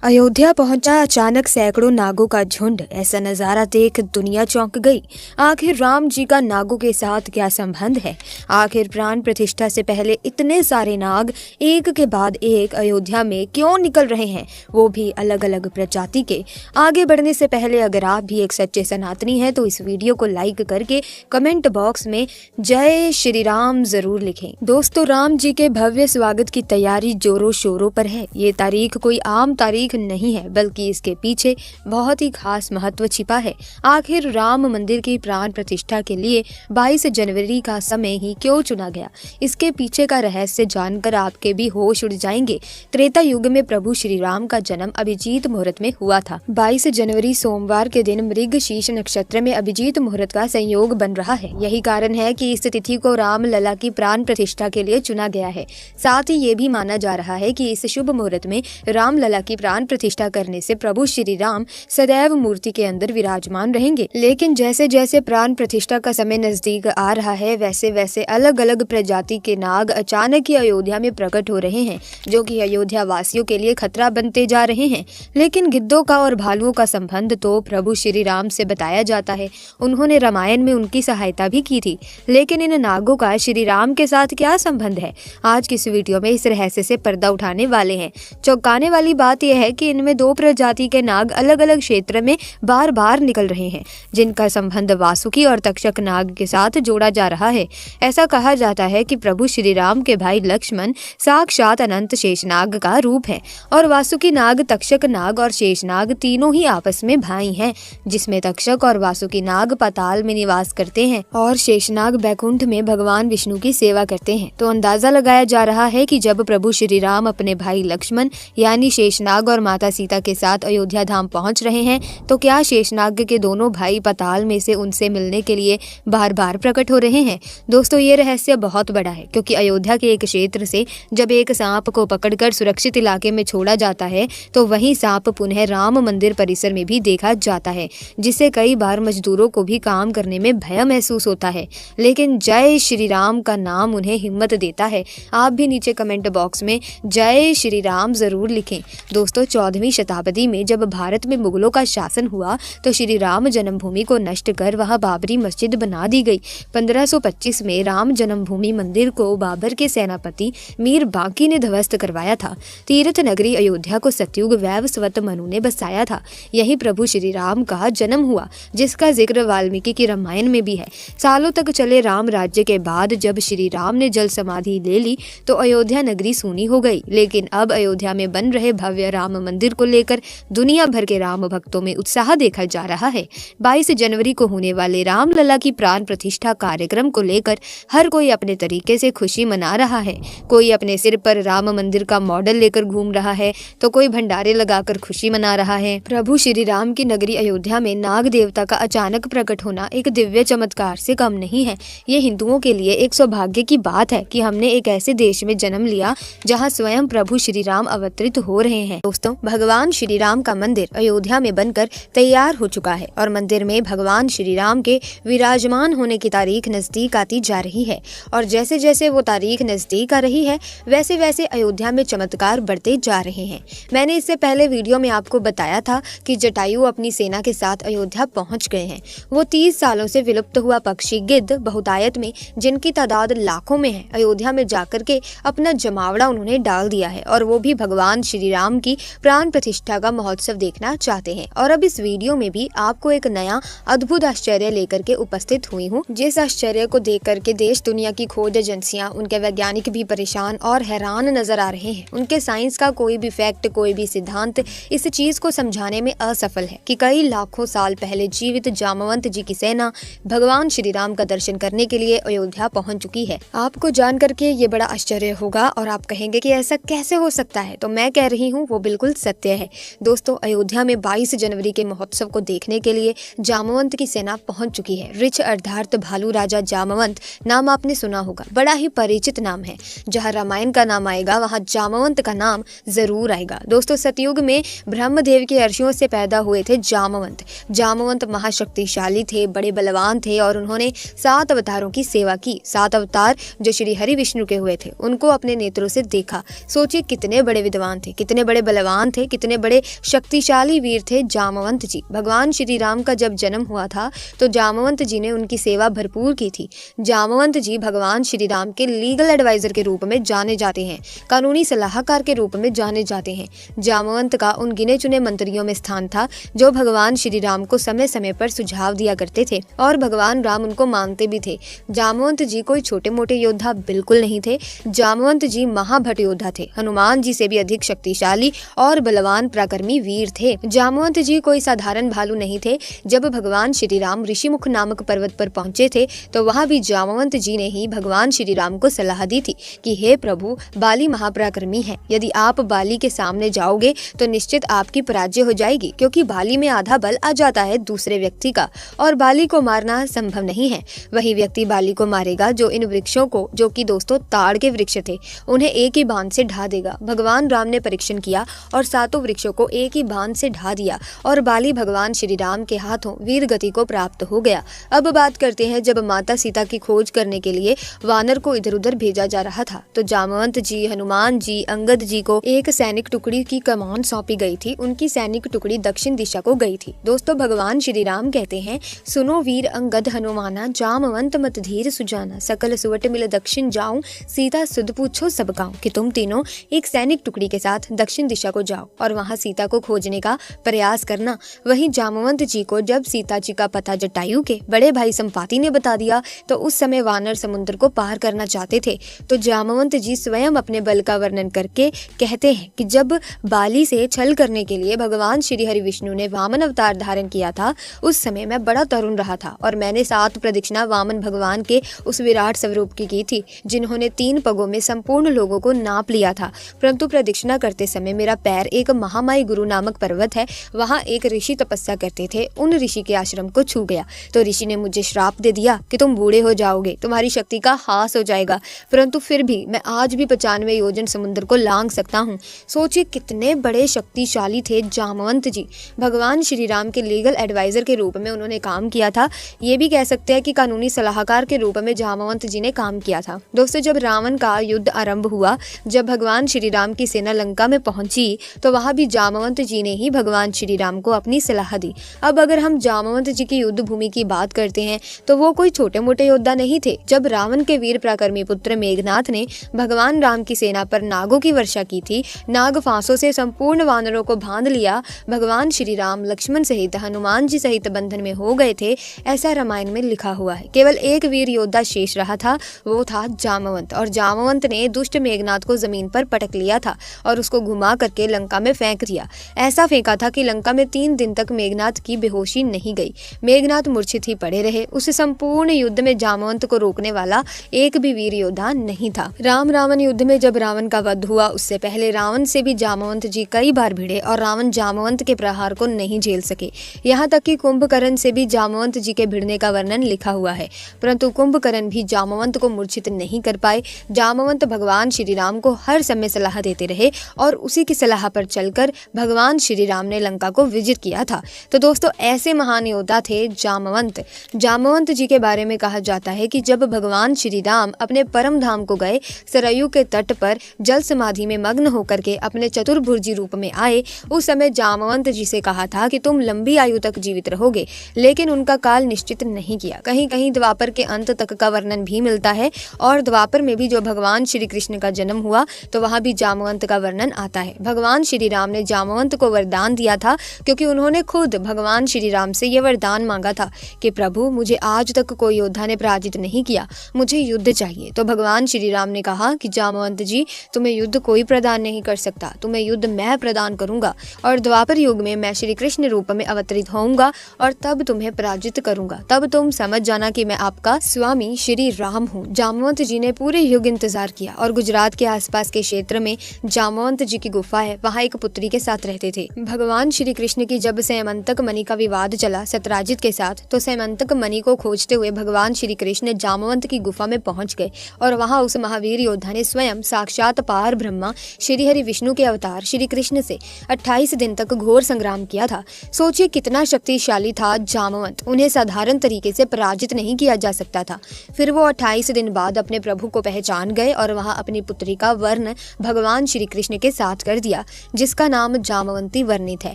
अयोध्या पहुंचा अचानक सैकड़ों नागों का झुंड। ऐसा नजारा देख दुनिया चौंक गई। आखिर राम जी का नागों के साथ क्या संबंध है? आखिर प्राण प्रतिष्ठा से पहले इतने सारे नाग एक के बाद एक अयोध्या में क्यों निकल रहे हैं, वो भी अलग अलग प्रजाति के? आगे बढ़ने से पहले अगर आप भी एक सच्चे सनातनी हैं तो इस वीडियो को लाइक करके कमेंट बॉक्स में जय श्री राम जरूर लिखें। दोस्तों, राम जी के भव्य स्वागत की तैयारी जोरों शोरों पर है। ये तारीख कोई आम तारीख नहीं है, बल्कि इसके पीछे बहुत ही खास महत्व छिपा है। आखिर राम मंदिर की प्राण प्रतिष्ठा के लिए 22 जनवरी का समय ही क्यों चुना गया? इसके पीछे का रहस्य जानकर आपके भी होश उड़ जाएंगे। त्रेता युग में प्रभु श्री राम का जन्म अभिजीत मुहूर्त में हुआ था। 22 जनवरी सोमवार के दिन मृगशीर्ष नक्षत्र में अभिजीत मुहूर्त का संयोग बन रहा है। यही कारण है कि इस तिथि को राम लला की प्राण प्रतिष्ठा के लिए चुना गया है। साथ ही ये भी माना जा रहा है कि इस शुभ मुहूर्त में राम लला की प्राण प्रतिष्ठा करने से प्रभु श्री राम सदैव मूर्ति के अंदर विराजमान रहेंगे। लेकिन जैसे जैसे प्राण प्रतिष्ठा का समय नजदीक आ रहा है, वैसे वैसे अलग अलग प्रजाति के नाग अचानक ही अयोध्या में प्रकट हो रहे हैं, जो कि अयोध्या वासियों के लिए खतरा बनते जा रहे हैं। लेकिन गिद्धों का और भालुओं का संबंध तो प्रभु श्री राम से बताया जाता है। उन्होंने रामायण में उनकी सहायता भी की थी। लेकिन इन नागों का श्री राम के साथ क्या संबंध है? आज की इस वीडियो में इस रहस्य से पर्दा उठाने वाले हैं। चौंकाने वाली बात यह है कि इनमें दो प्रजाति के नाग अलग अलग क्षेत्र में बार बार निकल रहे हैं, जिनका संबंध वासुकी और तक्षक नाग के साथ जोड़ा जा रहा है। ऐसा कहा जाता है कि प्रभु श्री राम के भाई लक्ष्मण साक्षात अनंत शेषनाग का रूप है और वासुकी नाग, तक्षक नाग और शेषनाग तीनों ही आपस में भाई हैं, जिसमें तक्षक और वासुकी नाग पाताल में निवास करते हैं और शेषनाग बैकुंठ में भगवान विष्णु की सेवा करते हैं। तो अंदाजा लगाया जा रहा है कि जब प्रभु श्री राम अपने भाई लक्ष्मण यानी शेषनाग और माता सीता के साथ अयोध्या धाम पहुंच रहे हैं, तो क्या शेषनाग के दोनों भाई पाताल में से उनसे मिलने के लिए बार बार प्रकट हो रहे हैं? दोस्तों, ये रहस्य बहुत बड़ा है, क्योंकि अयोध्या के एक क्षेत्र से जब एक सांप को पकड़कर सुरक्षित इलाके में छोड़ा जाता है, तो वही सांप पुनः राम मंदिर परिसर में भी देखा जाता है, जिससे कई बार मजदूरों को भी काम करने में भय महसूस होता है। लेकिन जय श्री राम का नाम उन्हें हिम्मत देता है। आप भी नीचे कमेंट बॉक्स में जय श्री राम जरूर लिखें। दोस्तों, 14वीं शताब्दी में जब भारत में मुगलों का शासन हुआ, तो श्री राम जन्मभूमि को नष्ट कर वहां बाबरी मस्जिद बना दी गई। 1525 में राम जन्मभूमि मंदिर को बाबर के सेनापति मीर बांकी ने ध्वस्त करवाया था। तीर्थ नगरी अयोध्या को सतयुग वैवस्वत मनु ने बसाया था। यही प्रभु श्री राम का जन्म हुआ, जिसका जिक्र वाल्मीकि की रामायण में भी है। सालों तक चले राम राज्य के बाद जब श्री राम ने जल समाधि ले ली, तो अयोध्या नगरी सूनी हो गई। लेकिन अब अयोध्या में बन रहे भव्य राम मंदिर को लेकर दुनिया भर के राम भक्तों में उत्साह देखा जा रहा है। 22 जनवरी को होने वाले राम लला की प्राण प्रतिष्ठा कार्यक्रम को लेकर हर कोई अपने तरीके से खुशी मना रहा है। कोई अपने सिर पर राम मंदिर का मॉडल लेकर घूम रहा है, तो कोई भंडारे लगाकर खुशी मना रहा है। प्रभु श्री राम की नगरी अयोध्या में नाग देवता का अचानक प्रकट होना एक दिव्य चमत्कार से कम नहीं है। ये हिंदुओं के लिए एक सौभाग्य की बात है कि हमने एक ऐसे देश में जन्म लिया जहाँ स्वयं प्रभु श्री राम अवतरित हो रहे हैं। दोस्तों, भगवान श्री राम का मंदिर अयोध्या में बनकर तैयार हो चुका है और मंदिर में भगवान श्री राम के विराजमान होने की तारीख नजदीक आती जा रही है। और जैसे जैसे वो तारीख नजदीक आ रही है, वैसे वैसे अयोध्या में चमत्कार बढ़ते जा रहे हैं। मैंने इससे पहले वीडियो में आपको बताया था कि जटायु अपनी सेना के साथ अयोध्या पहुंच गए हैं। वो 30 सालों से विलुप्त हुआ पक्षी गिद्ध बहुतायत में, जिनकी तादाद लाखों में है, अयोध्या में जाकर के अपना जमावड़ा उन्होंने डाल दिया है और वो भी भगवान श्री राम की प्राण प्रतिष्ठा का महोत्सव देखना चाहते हैं। और अब इस वीडियो में भी आपको एक नया अद्भुत आश्चर्य लेकर के उपस्थित हुई हूँ, जिस आश्चर्य को देख करके देश दुनिया की खोज एजेंसियां, उनके वैज्ञानिक भी परेशान और हैरान नजर आ रहे हैं। उनके साइंस का कोई भी फैक्ट, कोई भी सिद्धांत इस चीज को समझाने में असफल है कि कई लाखों साल पहले जीवित जामवंत जी की सेना भगवान श्री राम का दर्शन करने के लिए अयोध्या पहुंच चुकी है। आपको जान करके ये बड़ा आश्चर्य होगा और आप कहेंगे कि ऐसा कैसे हो सकता है? तो मैं कह रही हूँ वो बिल्कुल सत्य है। दोस्तों, अयोध्या में 22 जनवरी के महोत्सव को देखने के लिए जामवंत की सेना पहुंच चुकी है। ऋच अर्थात भालू राजा जामवंत नाम आपने सुना होगा, बड़ा ही परिचित नाम है। जहाँ रामायण का नाम आएगा, वहाँ जामवंत का नाम जरूर आएगा। दोस्तों, सतयुग में ब्रह्मदेव के अर्षियों से पैदा हुए थे जामवंत। जामवंत महाशक्तिशाली थे, बड़े बलवान थे और उन्होंने 7 अवतारों की सेवा की। 7 अवतार जो श्री हरि विष्णु के हुए थे, उनको अपने नेत्रों से देखा। सोचिए कितने बड़े विद्वान थे, कितने बड़े बलवान बलवान थे, कितने बड़े शक्तिशाली वीर थे जामवंत जी। भगवान श्री राम का जब जन्म हुआ था तो जामवंत जी ने उनकी सेवा भरपूर की थी। जामवंत जी भगवान श्री राम के लीगल एडवाइजर के रूप में जाने जाते हैं, कानूनी सलाहकार के रूप में जाने जाते हैं। जामवंत का उन गिने चुने मंत्रियों में स्थान था जो भगवान श्री राम को समय समय पर सुझाव दिया करते थे और भगवान राम उनको मानते भी थे। जामवंत जी कोई छोटे मोटे योद्धा बिल्कुल नहीं थे। जामवंत जी महाभट योद्धा थे, हनुमान जी से भी अधिक शक्तिशाली और बलवान पराक्रमी वीर थे। जामवंत जी कोई साधारण भालू नहीं थे। जब भगवान श्री राम ऋषिमुख नामक पर्वत पर पहुंचे थे तो वहां भी जामवंत जी ने ही भगवान श्री राम को सलाह दी थी कि हे प्रभु, बाली महापराक्रमी है, यदि आप बाली के सामने जाओगे तो निश्चित आपकी पराजय हो जाएगी, क्योंकि बाली में आधा बल आ जाता है दूसरे व्यक्ति का और बाली को मारना संभव नहीं है। वही व्यक्ति बाली को मारेगा जो इन वृक्षों को, जो कि दोस्तों ताड़ के वृक्ष थे, उन्हें एक ही बाण से ढा देगा। भगवान राम ने परीक्षण किया और सातों वृक्षों को एक ही बाण से ढा दिया और बाली भगवान श्री राम के हाथों वीर गति को प्राप्त हो गया। अब बात करते हैं जब माता सीता की खोज करने के लिए वानर को इधर उधर भेजा जा रहा था तो जामवंत जी, हनुमान जी, अंगद जी को एक सैनिक टुकड़ी की कमान सौंपी गई थी। उनकी सैनिक टुकड़ी दक्षिण दिशा को गई थी। दोस्तों भगवान श्री राम कहते हैं, सुनो वीर अंगद हनुमाना, जामवंत मत धीर सुजाना, सकल सुवट मिल दक्षिण जाऊं, सीता सुध पूछो सब गाँव, कि तुम तीनों एक सैनिक टुकड़ी के साथ दक्षिण दिशा को जाओ और वहां सीता को खोजने का प्रयास करना। वहीं जामवंत जी को जब सीता जी का पता जटायु के बड़े भाई संपाति ने बता दिया तो उस समय वानर समुद्र को पार करना चाहते थे। तो जामवंत जी स्वयं अपने बल का वर्णन करके कहते हैं कि जब बाली से छल करने के लिए भगवान श्री हरि विष्णु ने वामन अवतार धारण किया था, उस समय मैं बड़ा तरुण रहा था और मैंने 7 प्रदक्षिणा वामन भगवान के उस विराट स्वरूप की थी, जिन्होंने 3 पगों में संपूर्ण लोगों को नाप लिया था। परंतु प्रदक्षिणा करते समय मेरा पैर एक महामाई गुरु नामक पर्वत है, वहाँ एक ऋषि तपस्या करते थे, उन ऋषि के आश्रम को छू गया। तो ऋषि ने मुझे श्राप दे दिया कि तुम बूढ़े हो जाओगे, तुम्हारी शक्ति का हास हो जाएगा। परंतु फिर भी मैं आज भी 95 योजन समुद्र को लांघ सकता हूँ। सोचिए कितने बड़े शक्तिशाली थे जामवंत जी। भगवान श्री राम के लीगल एडवाइजर के रूप में उन्होंने काम किया था। ये भी कह सकते हैं कि कानूनी सलाहकार के रूप में जामवंत जी ने काम किया था। दोस्तों जब रावण का युद्ध आरंभ हुआ, जब भगवान श्री राम की सेना लंका में पहुंची तो वहां भी जामवंत जी ने ही भगवान श्री राम को अपनी सलाह दी। अब अगर हम जामवंत जी की युद्ध भूमि की बात करते हैं तो वो कोई छोटे मोटे योद्धा नहीं थे। जब रावण के वीर पराक्रमी पुत्र मेघनाथ ने भगवान राम की सेना पर नागों की वर्षा की थी, नाग फांसों से संपूर्ण वानरों को बांध लिया, भगवान श्री राम लक्ष्मण सहित हनुमान जी सहित बंधन में हो गए थे, ऐसा रामायण में लिखा हुआ है। केवल एक वीर योद्धा शेष रहा था, वो था जामवंत, और जामवंत ने दुष्ट मेघनाथ को जमीन पर पटक लिया था और उसको घुमा करके लंका में फेंक दिया। ऐसा फेंका था कि लंका में 3 दिन तक मेघनाथ की बेहोशी नहीं गई। मेघनाथ मूर्छित ही पड़े रहे। उस संपूर्ण युद्ध में जामवंत को रोकने वाला एक भी वीर योद्धा नहीं था। राम रावण युद्ध में जब रावण का वध हुआ, उससे पहले रावण से भी जामवंत जी कई बार भिड़े और रावण जामवंत के प्रहार को नहीं झेल सके। यहाँ तक कि कुंभकर्ण से भी जामवंत जी के भिड़ने का वर्णन लिखा हुआ है, परंतु कुंभकर्ण भी जामवंत को मूर्छित नहीं कर पाए। जामवंत भगवान श्री राम को हर समय सलाह देते रहे और उसी की सलाह पर चलकर भगवान श्री राम ने लंका को विजित किया था। तो दोस्तों ऐसे महान योद्धा थे जामवंत। जामवंत जी के बारे में कहा जाता है कि जब भगवान श्री राम अपने परम धाम को गए, सरयू के तट पर जल समाधि में मग्न होकर के अपने चतुर्भुजी रूप में आए, उस समय जामवंत जी से कहा था कि तुम लंबी आयु तक जीवित रहोगे, लेकिन उनका काल निश्चित नहीं किया। कहीं कहीं द्वापर के अंत तक का वर्णन भी मिलता है और द्वापर में भी जो भगवान श्री कृष्ण का जन्म हुआ तो वहां भी जामवंत का वर्णन आता है। भगवान श्री राम ने जामवंत को वरदान दिया था क्योंकि उन्होंने खुद भगवान श्री राम से यह वरदान मांगा था कि प्रभु मुझे आज तक कोई योद्धा ने पराजित नहीं किया, मुझे युद्ध चाहिए। तो भगवान श्री राम ने कहा कि जामवंत जी तुम्हें युद्ध कोई प्रदान नहीं कर सकता, तुम्हें युद्ध मैं प्रदान करूंगा और द्वापर युग में मैं श्री कृष्ण रूप में अवतरित होऊंगा और तब तुम्हें पराजित करूंगा, तब तुम समझ जाना कि मैं आपका स्वामी श्री राम हूँ। जामवंत जी ने पूरे युग इंतजार किया और गुजरात के आसपास के क्षेत्र में जामवंत जी की गुफा है, वहाँ एक पुत्री के साथ रहते थे। भगवान श्री कृष्ण की जब सैमंतक मणि का विवाद चला सत्यराजित के साथ, तो सैमंतक मणि को खोजते हुए भगवान श्री कृष्ण जामवंत की गुफा में पहुंच गए और वहां उस महावीर योद्धा ने स्वयं साक्षात पार ब्रह्मा श्री हरि विष्णु के अवतार श्री कृष्ण से 28 दिन तक घोर संग्राम किया था। सोचिए कितना शक्तिशाली था जामवंत, उन्हें साधारण तरीके से पराजित नहीं किया जा सकता था। फिर वो 28 दिन बाद अपने प्रभु को पहचान गए और वहां अपनी पुत्री का वर्ण भगवान श्री कृष्ण के साथ कर दिया। गया जिसका नाम जामवंती वर्णित है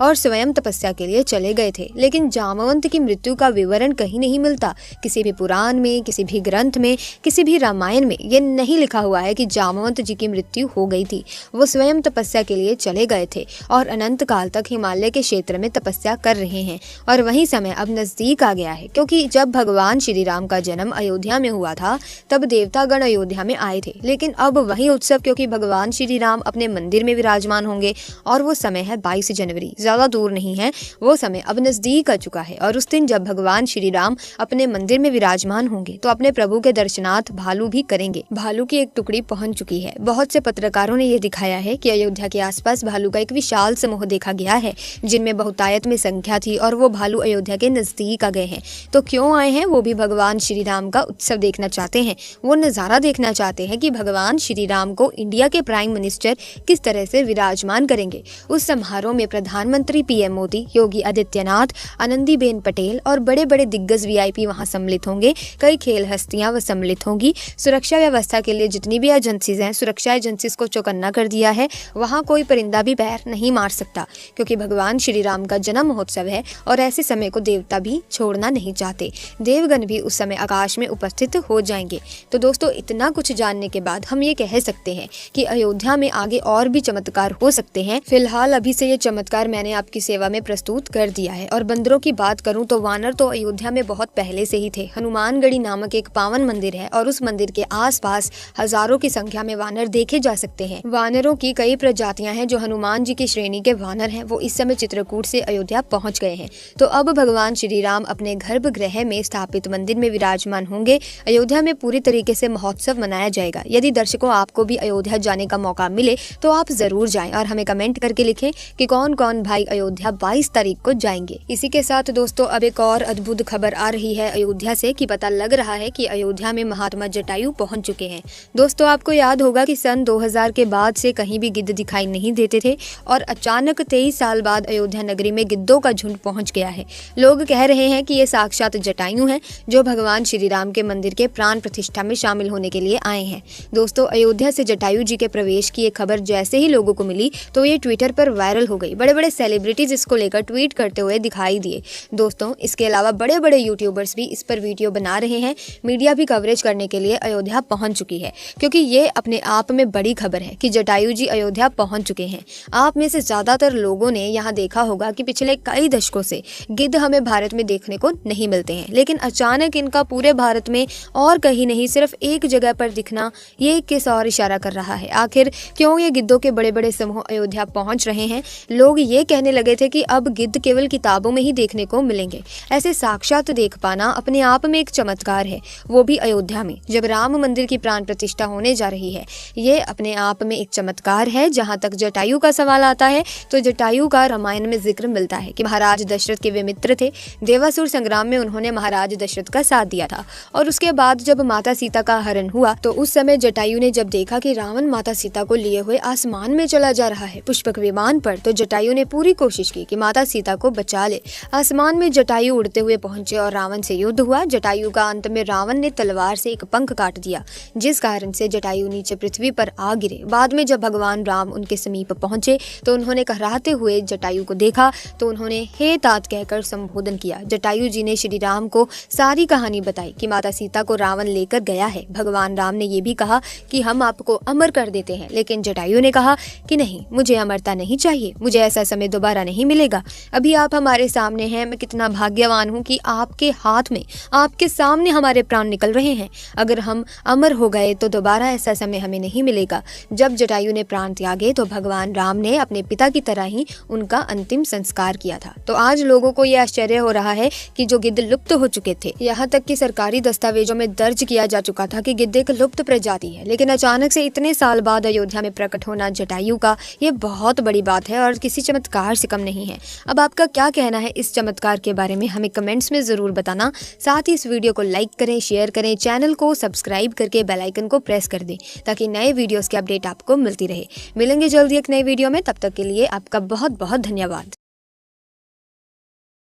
और स्वयं तपस्या के लिए चले गए थे। लेकिन जामवंत की मृत्यु का विवरण कहीं नहीं मिलता, किसी भी पुराण में, किसी भी ग्रंथ में, किसी भी रामायण में ये नहीं लिखा हुआ है कि जामवंत जी की मृत्यु हो गई थी। वो स्वयं तपस्या के लिए चले गए थे और अनंत काल तक हिमालय के क्षेत्र में तपस्या कर रहे हैं। और वही समय अब नजदीक आ गया है, क्योंकि जब भगवान श्री राम का जन्म अयोध्या में हुआ था तब देवतागण अयोध्या में आए थे। लेकिन अब वही उत्सव, क्योंकि भगवान श्री राम अपने मंदिर में विराजमान होंगे और वो समय है 22 जनवरी, ज्यादा दूर नहीं है, वो समय अब नजदीक आ चुका है। और उस दिन जब भगवान श्री राम अपने मंदिर में विराजमान होंगे तो अपने प्रभु के दर्शनार्थ भालू भी करेंगे। भालू की एक टुकड़ी पहुंच चुकी है। बहुत से पत्रकारों ने यह दिखाया है कि अयोध्या के आसपास भालू का एक विशाल समूह देखा गया है, जिनमें बहुतायत में संख्या थी और वो भालू अयोध्या के नजदीक आ गए हैं। तो क्यों आए हैं? वो भी भगवान श्री राम का उत्सव देखना चाहते हैं। वो नजारा देखना चाहते हैं कि भगवान श्री राम को इंडिया के प्राइम मिनिस्टर किस तरह से विराजमान करेंगे। उस समारोह में प्रधानमंत्री पीएम मोदी, योगी आदित्यनाथ, आनंदीबेन पटेल और बड़े बड़े दिग्गज वीआईपी वहां सम्मिलित होंगे। कई खेल हस्तियां व सम्मिलित होंगी। सुरक्षा व्यवस्था के लिए जितनी भी एजेंसीज हैं, सुरक्षा एजेंसीज को चौकन्ना कर दिया है। वहां कोई परिंदा भी पैर नहीं मार सकता, क्योंकि भगवान श्री राम का जन्म महोत्सव है और ऐसे समय को देवता भी छोड़ना नहीं चाहते। देवगण भी उस समय आकाश में उपस्थित हो जाएंगे। तो दोस्तों, इतना कुछ जानने के बाद हम ये कह सकते हैं कि अयोध्या में आगे और भी चमत्कार हो सकते हैं। फिलहाल अभी से ये चमत्कार मैंने आपकी सेवा में प्रस्तुत कर दिया है। और बंदरों की बात करूं तो वानर तो अयोध्या में बहुत पहले से ही थे। हनुमानगढ़ी नामक एक पावन मंदिर है और उस मंदिर के आसपास हजारों की संख्या में वानर देखे जा सकते हैं। वानरों की कई प्रजातियां हैं। जो हनुमान जी की श्रेणी के वानर हैं वो इस समय चित्रकूट से अयोध्या पहुंच गए हैं। तो अब भगवान श्री राम अपने गर्भगृह में स्थापित मंदिर में विराजमान होंगे। अयोध्या में पूरी तरीके से महोत्सव मनाया जाएगा। यदि दर्शकों आपको भी अयोध्या जाने का मौका मिले तो आप जरूर जाएं और हमें कमेंट करके लिखें कि कौन कौन भाई अयोध्या 22 तारीख को जाएंगे। इसी के साथ दोस्तों, अब एक और अद्भुत खबर आ रही है अयोध्या से कि पता लग रहा है कि अयोध्या में महात्मा जटायु पहुंच चुके हैं। दोस्तों, आपको याद होगा कि सन 2000 के बाद से कहीं भी गिद्ध दिखाई नहीं देते थे और अचानक 23 साल बाद अयोध्या नगरी में गिद्धों का झुंड पहुंच गया है। लोग कह रहे हैं कि ये साक्षात जटायु हैं जो भगवान श्री राम के मंदिर के प्राण प्रतिष्ठा में शामिल होने के लिए आए हैं। दोस्तों, अयोध्या से जटायु जी के प्रवेश की एक खबर जैसे ही लोगों को मिली तो ये ट्विटर पर वायरल हो गई। बड़े बड़े सेलिब्रिटीज इसको लेकर ट्वीट करते हुए दिखाई दिए। दोस्तों, इसके अलावा बड़े बड़े यूट्यूबर्स भी इस पर वीडियो बना रहे हैं। मीडिया भी कवरेज करने के लिए अयोध्या पहुंच चुकी है, क्योंकि ये अपने आप में बड़ी खबर है कि जटायु जी अयोध्या पहुंच चुके हैं। आप में से ज्यादातर लोगों ने यहाँ देखा होगा कि पिछले कई दशकों से गिद्ध हमें भारत में देखने को नहीं मिलते हैं, लेकिन अचानक इनका पूरे भारत में और कहीं नहीं, सिर्फ एक जगह पर दिखना ये किस और इशारा कर रहा है? आखिर क्यों ये गिद्धों के बड़े बड़े समूह अयोध्या पहुंच रहे हैं? लोग ये कहने लगे थे कि अब गिद्ध केवल किताबों में ही देखने को मिलेंगे। ऐसे साक्षात देख पाना अपने आप में एक चमत्कार है, वो भी अयोध्या में जब राम मंदिर की प्राण प्रतिष्ठा होने जा रही है। ये अपने आप में एक चमत्कार है। जहाँ तक जटायु का सवाल आता है तो जटायु का रामायण में जिक्र मिलता है कि महाराज दशरथ के वे मित्र थे। देवासुर संग्राम में उन्होंने महाराज दशरथ का साथ दिया था और उसके बाद जब माता सीता का हरण हुआ तो उस समय जटायु ने जब देखा कि रावण माता सीता को लिए हुए आसमान में चला जा रहा है पुष्पक विमान पर, तो जटायु ने पूरी कोशिश की कि माता सीता को बचा ले। आसमान में जटायु उड़ते हुए पहुंचे और रावण से युद्ध हुआ। जटायु का अंत में रावण ने तलवार से एक पंख काट दिया, जिस कारण से जटायु नीचे पृथ्वी पर आ गिरे। बाद में जब भगवान राम उनके समीप पहुंचे तो उन्होंने कहराते हुए जटायु को देखा तो उन्होंने हे तात कहकर संबोधन किया। जटायु जी ने श्री राम को सारी कहानी बताई कि माता सीता को रावण लेकर गया है। भगवान राम ने ये भी कहा कि हम आपको अमर कर देते हैं, लेकिन जटायु ने कहा कि नहीं, मुझे अमरता नहीं चाहिए, मुझे ऐसा समय दोबारा नहीं मिलेगा। अभी आप हमारे सामने हैं, मैं कितना भाग्यवान हूँ कि आपके हाथ में, आपके सामने हमारे प्राण निकल रहे हैं। अगर हम अमर हो गए तो दोबारा ऐसा समय हमें नहीं मिलेगा। जब जटायु ने प्राण त्यागे तो भगवान राम ने अपने पिता की तरह ही उनका अंतिम संस्कार किया था। तो आज लोगों को यह आश्चर्य हो रहा है कि जो गिद्ध लुप्त हो चुके थे, यहाँ तक कि सरकारी दस्तावेजों में दर्ज किया जा चुका था कि गिद्ध एक लुप्त प्रजाति है, लेकिन अचानक से इतने साल बाद अयोध्या में प्रकट होना जटायु का, ये बहुत बड़ी बात है और किसी चमत्कार से कम नहीं है। अब आपका क्या कहना है इस चमत्कार के बारे में, हमें कमेंट्स में जरूर बताना। साथ ही इस वीडियो को लाइक करें, शेयर करें, चैनल को सब्सक्राइब करके बेल आइकन को प्रेस कर दें ताकि नए वीडियोस की अपडेट आपको मिलती रहे। मिलेंगे जल्दी एक नए वीडियो में, तब तक के लिए आपका बहुत बहुत धन्यवाद।